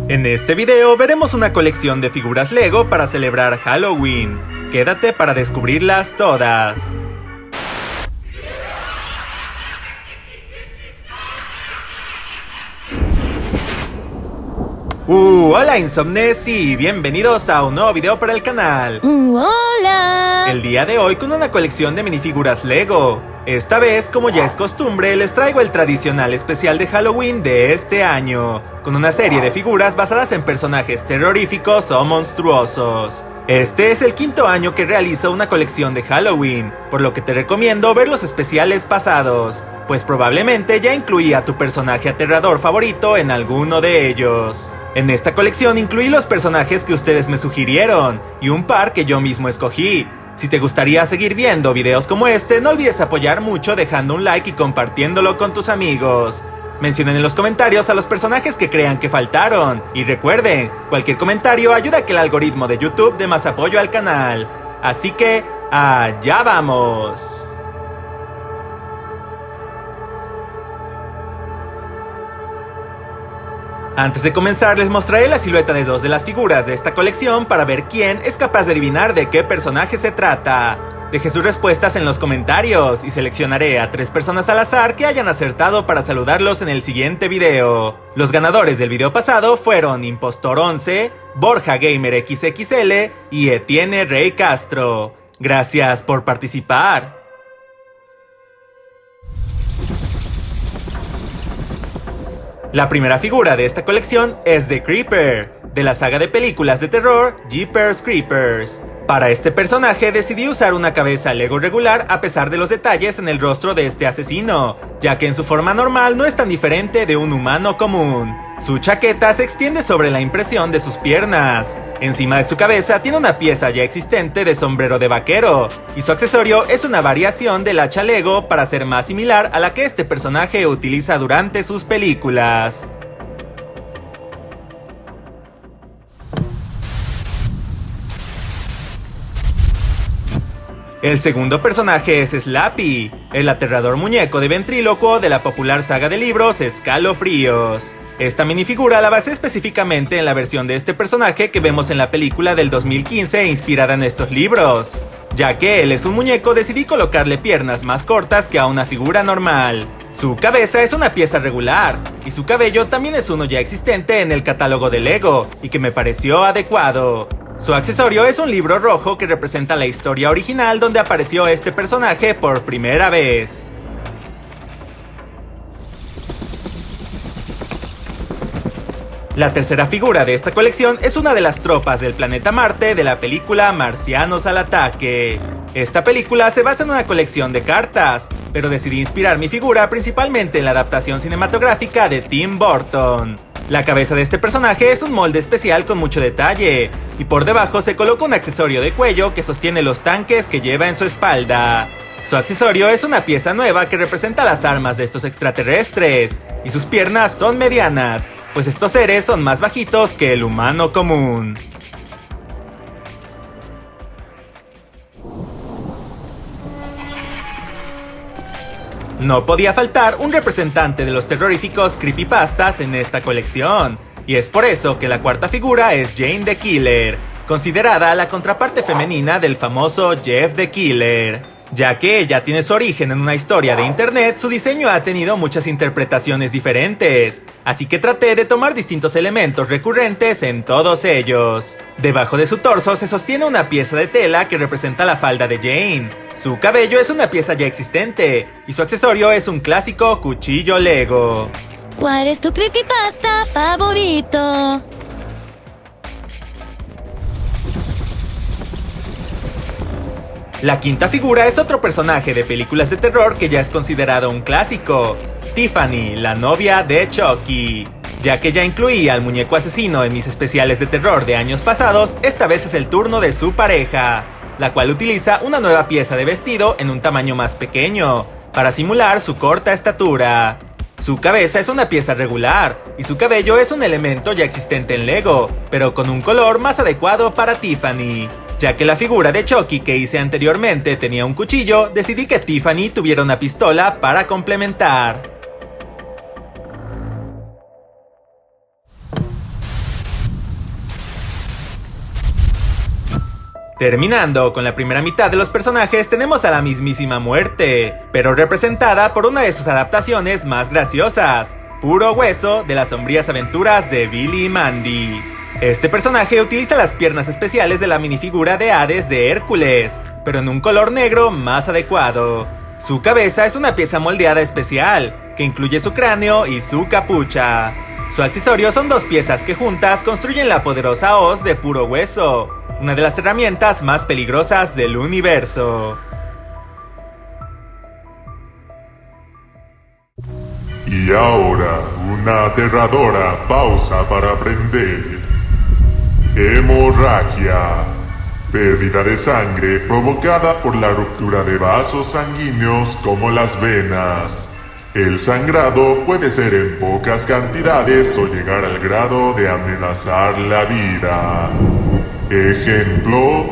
En este video veremos una colección de figuras Lego para celebrar Halloween. Quédate para descubrirlas todas. Hola Insomnes y bienvenidos a un nuevo video para el canal. Hola. El día de hoy con una colección de minifiguras Lego. Esta vez, como ya es costumbre, les traigo el tradicional especial de Halloween de este año, con una serie de figuras basadas en personajes terroríficos o monstruosos. Este es el quinto año que realizo una colección de Halloween, por lo que te recomiendo ver los especiales pasados, pues probablemente ya incluí a tu personaje aterrador favorito en alguno de ellos. En esta colección incluí los personajes que ustedes me sugirieron, y un par que yo mismo escogí. Si te gustaría seguir viendo videos como este, no olvides apoyar mucho dejando un like y compartiéndolo con tus amigos. Mencionen en los comentarios a los personajes que crean que faltaron. Y recuerden, cualquier comentario ayuda a que el algoritmo de YouTube dé más apoyo al canal. Así que, ¡allá vamos! Antes de comenzar les mostraré la silueta de dos de las figuras de esta colección para ver quién es capaz de adivinar de qué personaje se trata. Deje sus respuestas en los comentarios y seleccionaré a 3 personas al azar que hayan acertado para saludarlos en el siguiente video. Los ganadores del video pasado fueron Impostor11, Borja Gamer XXL y Etienne Rey Castro. Gracias por participar. La primera figura de esta colección es The Creeper, de la saga de películas de terror Jeepers Creepers. Para este personaje decidí usar una cabeza Lego regular a pesar de los detalles en el rostro de este asesino, ya que en su forma normal no es tan diferente de un humano común. Su chaqueta se extiende sobre la impresión de sus piernas. Encima de su cabeza tiene una pieza ya existente de sombrero de vaquero, y su accesorio es una variación del hacha Lego para ser más similar a la que este personaje utiliza durante sus películas. El segundo personaje es Slappy, el aterrador muñeco de ventrílocuo de la popular saga de libros Escalofríos. Esta minifigura la basé específicamente en la versión de este personaje que vemos en la película del 2015 inspirada en estos libros. Ya que él es un muñeco, decidí colocarle piernas más cortas que a una figura normal. Su cabeza es una pieza regular, y su cabello también es uno ya existente en el catálogo de Lego, y que me pareció adecuado. Su accesorio es un libro rojo que representa la historia original donde apareció este personaje por primera vez. La tercera figura de esta colección es una de las tropas del planeta Marte de la película Marcianos al Ataque. Esta película se basa en una colección de cartas, pero decidí inspirar mi figura principalmente en la adaptación cinematográfica de Tim Burton. La cabeza de este personaje es un molde especial con mucho detalle, y por debajo se coloca un accesorio de cuello que sostiene los tanques que lleva en su espalda. Su accesorio es una pieza nueva que representa las armas de estos extraterrestres, y sus piernas son medianas, pues estos seres son más bajitos que el humano común. No podía faltar un representante de los terroríficos creepypastas en esta colección, y es por eso que la cuarta figura es Jane the Killer, considerada la contraparte femenina del famoso Jeff the Killer. Ya que ella tiene su origen en una historia de internet, su diseño ha tenido muchas interpretaciones diferentes, así que traté de tomar distintos elementos recurrentes en todos ellos. Debajo de su torso se sostiene una pieza de tela que representa la falda de Jane. Su cabello es una pieza ya existente, y su accesorio es un clásico cuchillo Lego. ¿Cuál es tu creepypasta favorito? La quinta figura es otro personaje de películas de terror que ya es considerado un clásico, Tiffany, la novia de Chucky. Ya que ya incluí al muñeco asesino en mis especiales de terror de años pasados, esta vez es el turno de su pareja, la cual utiliza una nueva pieza de vestido en un tamaño más pequeño, para simular su corta estatura. Su cabeza es una pieza regular, y su cabello es un elemento ya existente en Lego, pero con un color más adecuado para Tiffany. Ya que la figura de Chucky que hice anteriormente tenía un cuchillo, decidí que Tiffany tuviera una pistola para complementar. Terminando con la primera mitad de los personajes tenemos a la mismísima muerte, pero representada por una de sus adaptaciones más graciosas, Puro Hueso de las sombrías aventuras de Billy y Mandy. Este personaje utiliza las piernas especiales de la minifigura de Hades de Hércules, pero en un color negro más adecuado. Su cabeza es una pieza moldeada especial, que incluye su cráneo y su capucha. Su accesorio son dos piezas que juntas construyen la poderosa hoz de Puro Hueso, una de las herramientas más peligrosas del universo. Y ahora, una aterradora pausa para aprender. Hemorragia. Pérdida de sangre provocada por la ruptura de vasos sanguíneos como las venas. El sangrado puede ser en pocas cantidades o llegar al grado de amenazar la vida. Ejemplo,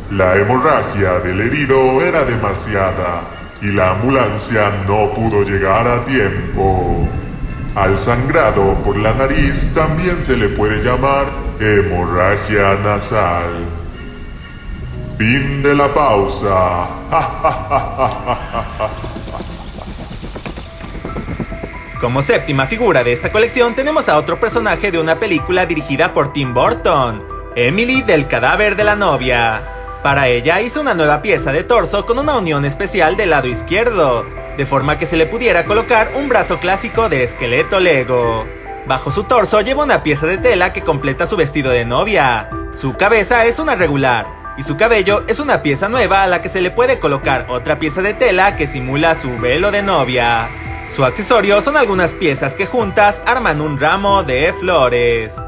la hemorragia del herido era demasiada y la ambulancia no pudo llegar a tiempo. Al sangrado por la nariz también se le puede llamar hemorragia nasal. Fin de la pausa. Como séptima figura de esta colección tenemos a otro personaje de una película dirigida por Tim Burton, Emily del cadáver de la novia. Para ella hizo una nueva pieza de torso con una unión especial del lado izquierdo, de forma que se le pudiera colocar un brazo clásico de esqueleto Lego. Bajo su torso lleva una pieza de tela que completa su vestido de novia. Su cabeza es una regular, y su cabello es una pieza nueva a la que se le puede colocar otra pieza de tela que simula su velo de novia. Su accesorio son algunas piezas que juntas arman un ramo de flores.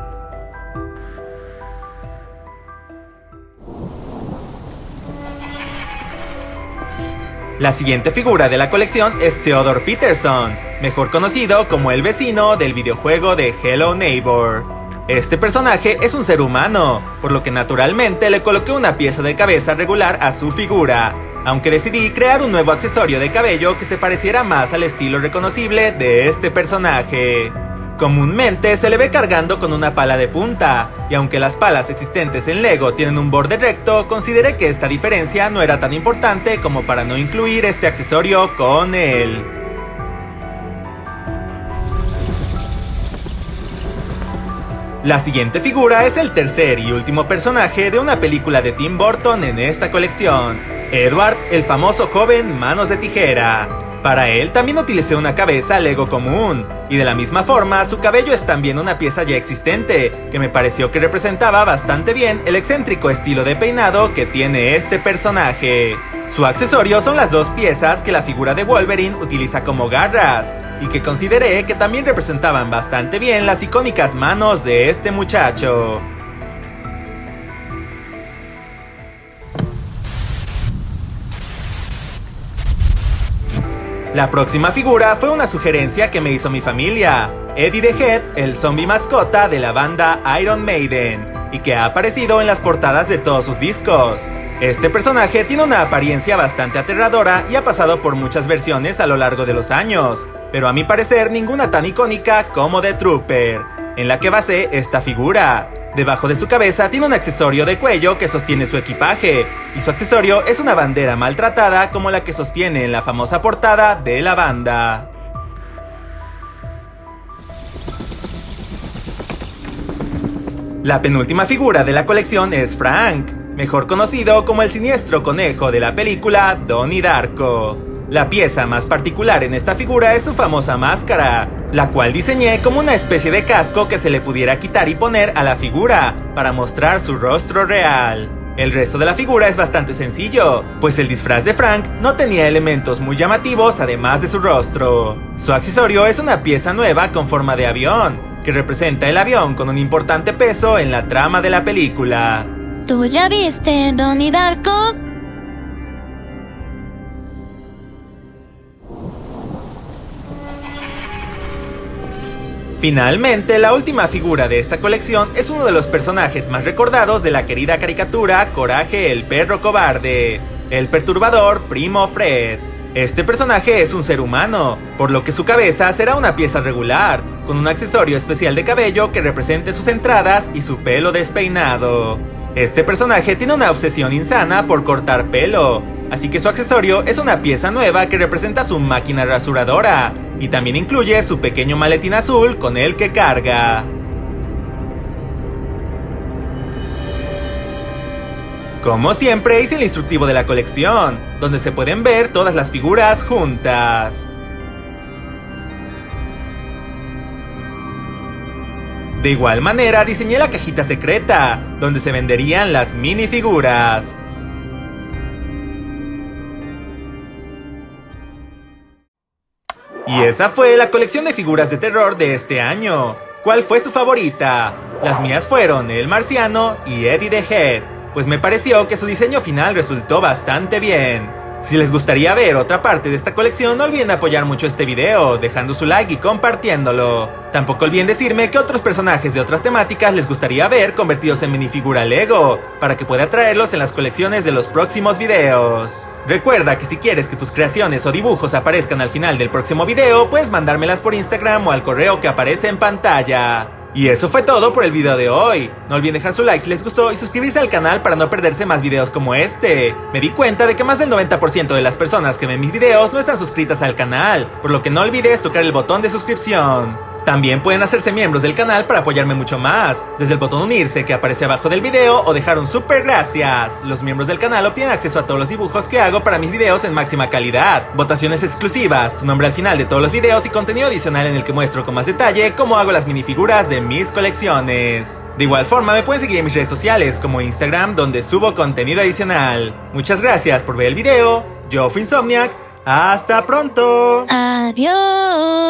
La siguiente figura de la colección es Theodore Peterson, mejor conocido como el vecino del videojuego de Hello Neighbor. Este personaje es un ser humano, por lo que naturalmente le coloqué una pieza de cabeza regular a su figura, aunque decidí crear un nuevo accesorio de cabello que se pareciera más al estilo reconocible de este personaje. Comúnmente se le ve cargando con una pala de punta, y aunque las palas existentes en Lego tienen un borde recto, consideré que esta diferencia no era tan importante como para no incluir este accesorio con él. La siguiente figura es el tercer y último personaje de una película de Tim Burton en esta colección, Edward, el famoso joven manos de tijera. Para él también utilicé una cabeza Lego común, y de la misma forma su cabello es también una pieza ya existente, que me pareció que representaba bastante bien el excéntrico estilo de peinado que tiene este personaje. Su accesorio son las dos piezas que la figura de Wolverine utiliza como garras, y que consideré que también representaban bastante bien las icónicas manos de este muchacho. La próxima figura fue una sugerencia que me hizo mi familia, Eddie the Head, el zombie mascota de la banda Iron Maiden, y que ha aparecido en las portadas de todos sus discos. Este personaje tiene una apariencia bastante aterradora y ha pasado por muchas versiones a lo largo de los años, pero a mi parecer ninguna tan icónica como The Trooper, en la que basé esta figura. Debajo de su cabeza tiene un accesorio de cuello que sostiene su equipaje, y su accesorio es una bandera maltratada como la que sostiene en la famosa portada de la banda. La penúltima figura de la colección es Frank, mejor conocido como el siniestro conejo de la película Donnie Darko. La pieza más particular en esta figura es su famosa máscara, la cual diseñé como una especie de casco que se le pudiera quitar y poner a la figura para mostrar su rostro real. El resto de la figura es bastante sencillo, pues el disfraz de Frank no tenía elementos muy llamativos además de su rostro. Su accesorio es una pieza nueva con forma de avión, que representa el avión con un importante peso en la trama de la película. ¿Tú ya viste Donnie Darko? Finalmente, la última figura de esta colección es uno de los personajes más recordados de la querida caricatura Coraje el perro cobarde, el perturbador Primo Fred. Este personaje es un ser humano, por lo que su cabeza será una pieza regular, con un accesorio especial de cabello que represente sus entradas y su pelo despeinado. Este personaje tiene una obsesión insana por cortar pelo, así que su accesorio es una pieza nueva que representa su máquina rasuradora, y también incluye su pequeño maletín azul con el que carga. Como siempre, hice el instructivo de la colección, donde se pueden ver todas las figuras juntas. De igual manera, diseñé la cajita secreta, donde se venderían las minifiguras. Y esa fue la colección de figuras de terror de este año. ¿Cuál fue su favorita? Las mías fueron El Marciano y Eddie the Head, pues me pareció que su diseño final resultó bastante bien. Si les gustaría ver otra parte de esta colección, no olviden apoyar mucho este video, dejando su like y compartiéndolo. Tampoco olviden decirme qué otros personajes de otras temáticas les gustaría ver convertidos en minifigura Lego, para que pueda traerlos en las colecciones de los próximos videos. Recuerda que si quieres que tus creaciones o dibujos aparezcan al final del próximo video, puedes mandármelas por Instagram o al correo que aparece en pantalla. Y eso fue todo por el video de hoy. No olviden dejar su like si les gustó y suscribirse al canal para no perderse más videos como este. Me di cuenta de que más del 90% de las personas que ven mis videos no están suscritas al canal, por lo que no olvides tocar el botón de suscripción. También pueden hacerse miembros del canal para apoyarme mucho más, desde el botón unirse que aparece abajo del video o dejar un super gracias. Los miembros del canal obtienen acceso a todos los dibujos que hago para mis videos en máxima calidad, votaciones exclusivas, tu nombre al final de todos los videos y contenido adicional en el que muestro con más detalle cómo hago las minifiguras de mis colecciones. De igual forma me pueden seguir en mis redes sociales como Instagram, donde subo contenido adicional. Muchas gracias por ver el video, yo fui Insomniac, ¡hasta pronto! Adiós.